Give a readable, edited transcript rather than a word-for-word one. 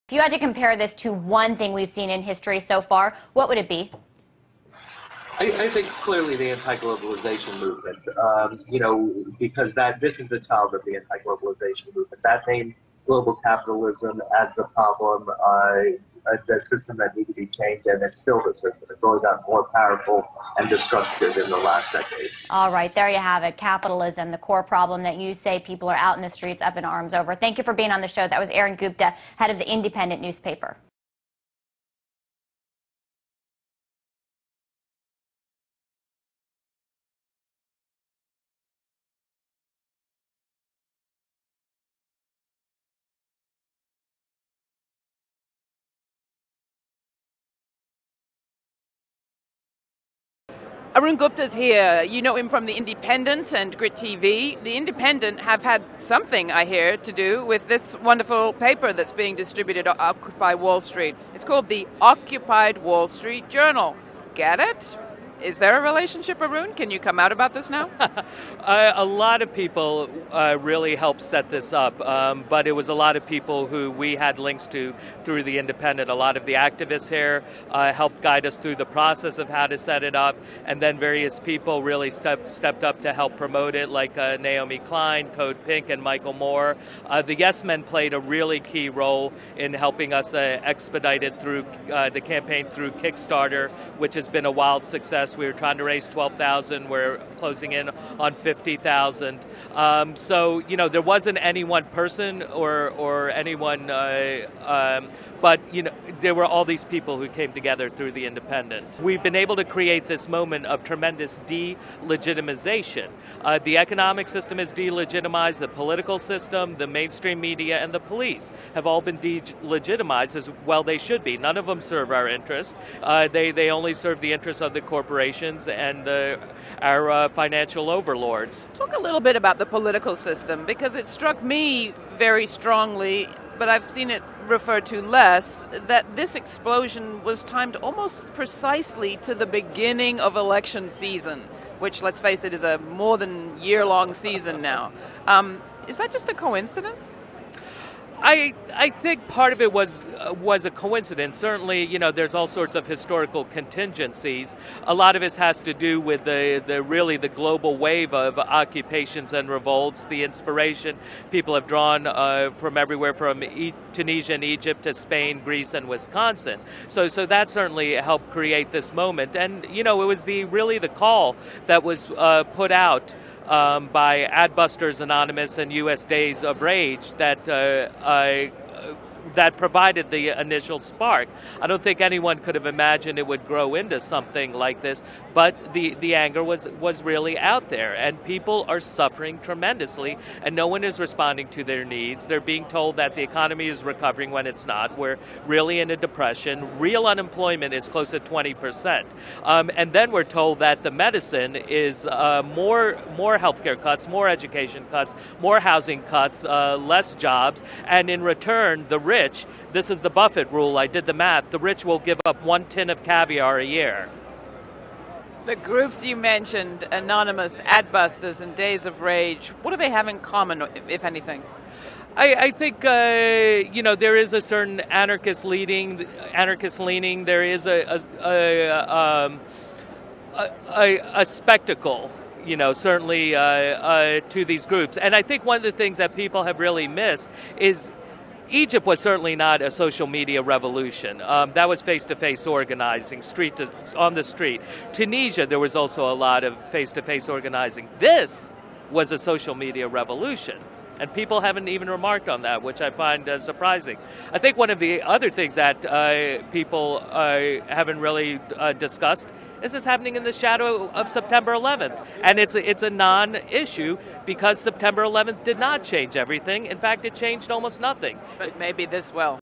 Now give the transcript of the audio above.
If you had to compare this to one thing we've seen in history so far, what would it be? I think clearly the anti-globalization movement, because this is the child of the anti-globalization movement. That named global capitalism as the problem, the system that needed to be changed, and it's still the system. It's only gotten more powerful and destructive in the last decade. All right, there you have it. Capitalism, the core problem that you say people are out in the streets up in arms over. Thank you for being on the show. That was Aaron Gupta, head of the Independent newspaper. Arun Gupta's here. You know him from The Independent and Grit TV. The Independent have had something, I hear, to do with this wonderful paper that's being distributed at Occupy Wall Street. It's called the Occupied Wall Street Journal. Get it? Is there a relationship, Arun? Can you come out about this now? A lot of people really helped set this up, but it was a lot of people who we had links to through The Independent. A lot of the activists here helped guide us through the process of how to set it up, and then various people really stepped up to help promote it, like Naomi Klein, Code Pink, and Michael Moore. The Yes Men played a really key role in helping us expedite it through the campaign through Kickstarter, which has been a wild success. We were trying to raise 12,000. We're closing in on 50,000. So, there wasn't any one person or anyone, but, there were all these people who came together through The Independent. We've been able to create this moment of tremendous delegitimization. The economic system is delegitimized, the political system, the mainstream media, and the police have all been delegitimized, as well they should be. None of them serve our interests. They only serve the interests of the corporations and our financial overlords. Talk a little bit about the political system, because it struck me very strongly, but I've seen it referred to less, that this explosion was timed almost precisely to the beginning of election season, which, let's face it, is a more than year-long season now. Is that just a coincidence? I think part of it was a coincidence. Certainly, there's all sorts of historical contingencies. A lot of it has to do with the global wave of occupations and revolts, the inspiration people have drawn from everywhere from Tunisia and Egypt to Spain, Greece, and Wisconsin. So that certainly helped create this moment. And, it was really the call that was put out by Adbusters Anonymous and U.S. Days of Rage that provided the initial spark. I don't think anyone could have imagined it would grow into something like this, but the anger was really out there, and people are suffering tremendously, and no one is responding to their needs. They're being told that the economy is recovering when it's not. We're really in a depression. Real unemployment is close to 20%. And then we're told that the medicine is more healthcare cuts, more education cuts, more housing cuts, less jobs, and in return, the rich, this is the Buffett rule, I did the math, the rich will give up 1 tin of caviar a year. The groups you mentioned, Anonymous, Adbusters, and Days of Rage, what do they have in common, if anything? I think, there is a certain anarchist leaning, there is a spectacle, certainly to these groups. And I think one of the things that people have really missed is Egypt was certainly not a social media revolution. That was face-to-face organizing, on the street. Tunisia, there was also a lot of face-to-face organizing. This was a social media revolution, and people haven't even remarked on that, which I find surprising. I think one of the other things that people haven't really discussed is this happening in the shadow of September 11th. And it's a non-issue because September 11th did not change everything. In fact, it changed almost nothing. But maybe this will.